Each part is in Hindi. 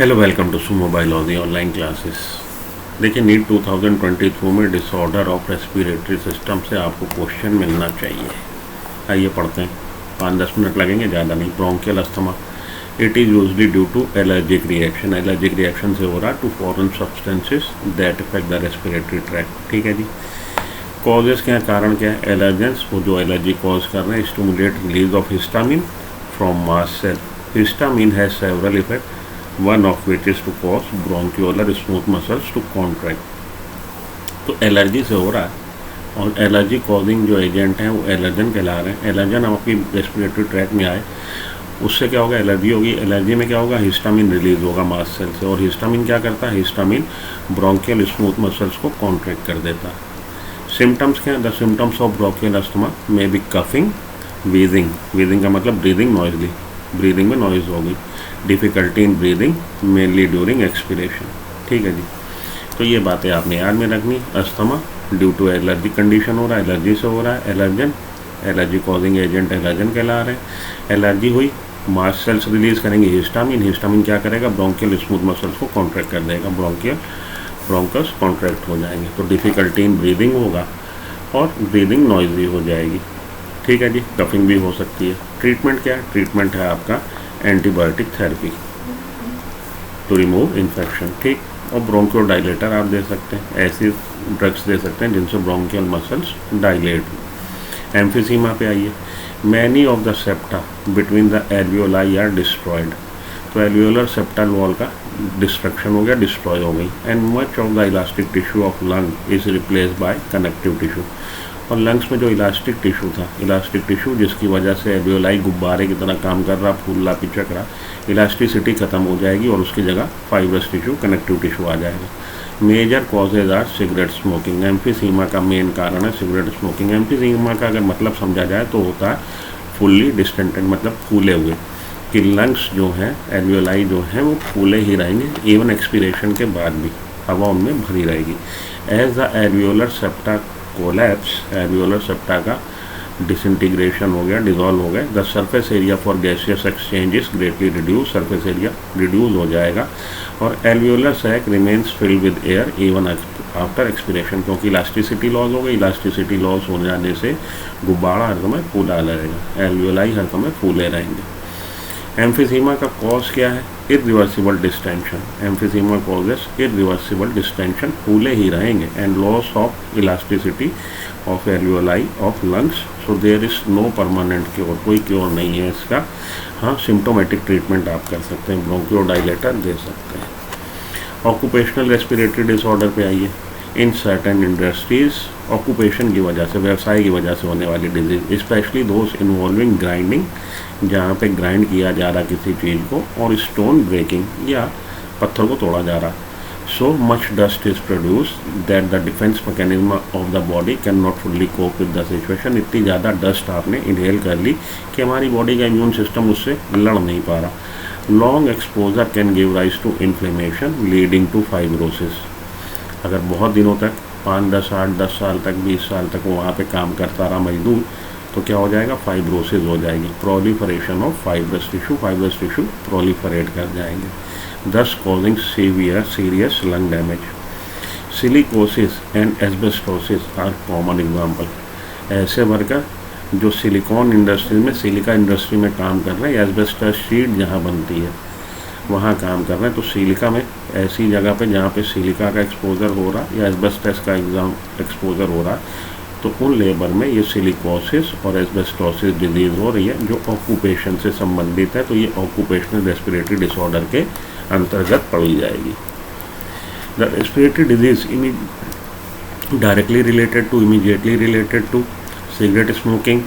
Hello, welcome to Sumo biology online classes. देखिए, नीट 2022 में डिसऑर्डर ऑफ रेस्पिरेटरी सिस्टम से आपको क्वेश्चन मिलना चाहिए। आइए पढ़ते हैं, 5-10 मिनट लगेंगे, ज़्यादा नहीं। Bronchial asthma, it is usually due to allergic reaction. Allergic reaction से हो रहा to foreign substances that effect the respiratory tract. ठीक है जी। कॉजेज़ क्या है, कारण क्या है? एलर्जेंस, वो जो एलर्जी कॉज कर रहे हैं, stimulate release of histamine from mast cell. Histamine has several effect, one of which is to cause bronchiolar smooth muscles to contract। तो एलर्जी से हो रहा है और एलर्जी कॉजिंग जो एजेंट हैं वो एलर्जन कहला रहे हैं। एलर्जन आपकी रेस्पिरेटरी ट्रैक में आए, उससे क्या होगा? एलर्जी होगी। एलर्जी में क्या होगा? हिस्टामिन रिलीज होगा मास्ट सेल से, और हिस्टामिन क्या करता है? हिस्टामिन ब्रोंकियल स्मूथ मसल्स को कॉन्ट्रैक्ट कर देता है। सिम्टम्स क्या है? The symptoms of bronchial asthma में बी कफिंग, वीजिंग। वीजिंग का मतलब ब्रीदिंग नॉइजली, ब्रीदिंग में नॉइज होगी। Difficulty in breathing mainly during expiration. ठीक है जी। तो ये बातें आपने याद में रखनी। Asthma due to allergy condition हो रहा है, एलर्जी से हो रहा है। Allergen, allergy causing agent allergen कहला रहे हैं। एलर्जी हुई, मास्ट सेल्स रिलीज करेंगे हिस्टामिन। हिस्टामिन क्या करेगा? ब्रोंकियल स्मूथ मसल्स को कॉन्ट्रैक्ट कर देगा, ब्रोंकस कॉन्ट्रैक्ट हो जाएंगे। तो डिफ़िकल्टी इन ब्रीदिंग होगा और ब्रीदिंग नॉइजी हो जाएगी। ठीक है जी। कफिंग भी हो सकती है। ट्रीटमेंट क्या है? ट्रीटमेंट है आपका antibiotic therapy to remove infection. ठीक। और ब्रोंकोडाइलेटर आप दे सकते हैं, ऐसी ड्रग्स दे सकते हैं जिनसे ब्रोंकियल मसल्स डायलेट हो। एम्फीसीमा पे आइए। Many of the septa between the alveoli are destroyed. तो एल्वियोलर सेप्टल वॉल का डिस्ट्रक्शन हो गया, डिस्ट्रॉय हो गई। And much of the elastic tissue of lung is replace by connective tissue. और लंग्स में जो इलास्टिक टिश्यू था, इलास्टिक टिश्यू जिसकी वजह से एल्वियोलाई गुब्बारे की तरह काम कर रहा, फूल पिचक रहा, इलास्टिसिटी खत्म हो जाएगी और उसकी जगह फाइब्रस टिश्यू, कनेक्टिव टिश्यू आ जाएगा। Major causes are cigarette smoking. Emphysema का मेन कारण है सिगरेट स्मोकिंग। एम्फीसीमा का अगर मतलब समझा जाए तो होता है फुल्ली डिस्टेंटेड, मतलब फूले हुए, कि लंग्स जो हैं, एल्वियोलाई जो हैं, वो फूले ही रहेंगे इवन एक्सपीरेशन के बाद भी, हवा उनमें भरी रहेगी। As the alveolar septa collapse, alveolar septa का डिसइंटीग्रेशन हो गया, डिजॉल्व हो गया। The surface area for gaseous exchange is greatly reduce. Surface area reduce हो जाएगा और alveolar sac remains filled with air even after expiration, क्योंकि इलास्टिसिटी लॉस हो गई। इलास्टिसिटी लॉस हो जाने से गुब्बारा हर समय फूला रहेगा, एल्वियोलाई हर समय फूले रहेंगे। एम्फीसीमा का कॉज क्या है? Irreversible distension. Emphysema causes irreversible distension, फूले ही रहेंगे। And loss of elasticity of alveoli of lungs. So there is no permanent cure, कोई क्योर नहीं है इसका। हाँ, सिम्टोमेटिक ट्रीटमेंट आप कर सकते हैं, ब्रोंकोडाइलेटर दे सकते हैं। ऑक्यूपेशनल रेस्पिरेटरी डिसऑर्डर पे आइए। इन सर्टेन इंडस्ट्रीज, ऑक्यूपेशन की वजह से, व्यवसाय की वजह से होने वाली disease, specially those involving grinding, जहाँ पे ग्राइंड किया जा रहा किसी चीज़ को, और स्टोन ब्रेकिंग, या पत्थर को तोड़ा जा रहा। So much dust is produce that the defence mechanism of the body can not fully cope with the situation. इतनी ज़्यादा डस्ट आपने इनहेल कर ली कि हमारी बॉडी का इम्यून सिस्टम उससे लड़ नहीं पा रहा। Long exposure can give rise to inflammation leading to fibrosis. अगर बहुत दिनों तक, 5-10 8-10 साल तक, 20 साल तक वहाँ पे काम करता रहा मजदूर, तो क्या हो जाएगा? फाइब्रोसिस हो जाएगी, proliferation of fibrous tissue, fibrous tissue proliferate कर जाएंगे, thus causing serious lung damage. Silicosis and asbestosis are common example. ऐसे वर्कर जो सिलिकॉन इंडस्ट्री में, सिलिका इंडस्ट्री में काम कर रहे हैं, एस्बेस्टस शीट जहाँ बनती है वहाँ काम कर रहे हैं, तो सिलिका में, ऐसी जगह पे जहाँ पे सिलिका का एक्सपोजर हो रहा या एस्बेस्टस का एक्सपोजर हो रहा, तो उन लेबर में ये सिलिकोसिस और एस्बेस्टोसिस डिजीज़ हो रही है, जो ऑक्यूपेशन से संबंधित है। तो ये ऑक्यूपेशनल रेस्पिरेटरी डिसऑर्डर के अंतर्गत पड़ी जाएगी। The respiratory disease directly related to, immediately related to cigarette smoking.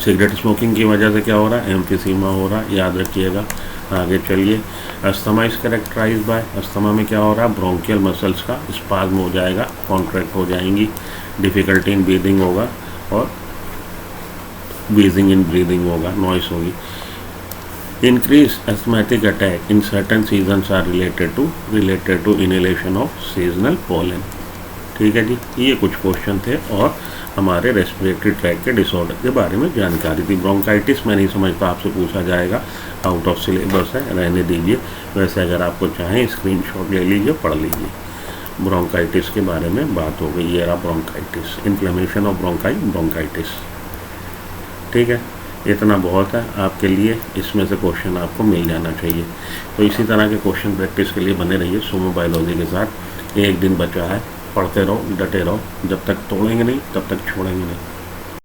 Cigarette smoking की वजह से क्या हो रहा है? एम्फीसीमा हो रहा है, याद रखिएगा। आगे चलिए। Asthma is characterise by, asthma में क्या हो रहा है? ब्रोंकियल मसल्स का स्पाज्म हो जाएगा, कॉन्ट्रैक्ट हो जाएंगी, डिफ़िकल्टी इन ब्रीदिंग होगा और व्हीजिंग इन ब्रीदिंग होगा, नॉइस होगी। Increase asthmatic attack in certain seasons are related to inhalation of seasonal pollen. ठीक है जी, ये कुछ क्वेश्चन थे और हमारे रेस्पिरेटरी ट्रैक के डिसऑर्डर के बारे में जानकारी थी। ब्रोंकाइटिस मैं नहीं समझता आपसे पूछा जाएगा, आउट ऑफ सिलेबस है, रहने दीजिए। वैसे अगर आपको चाहें स्क्रीनशॉट ले लीजिए, पढ़ लीजिए। ब्रोंकाइटिस के बारे में बात हो गई। ये रहा bronchitis, inflammation of bronchi, bronchitis. ठीक है, इतना बहुत है आपके लिए, इसमें से क्वेश्चन आपको मिल जाना चाहिए। तो इसी तरह के क्वेश्चन प्रैक्टिस के लिए बने रहिए सुमो बायोलॉजी के साथ। एक दिन बचा है, पढ़ते रहो, डटे रहो, जब तक तोड़ेंगे नहीं तब तक छोड़ेंगे नहीं।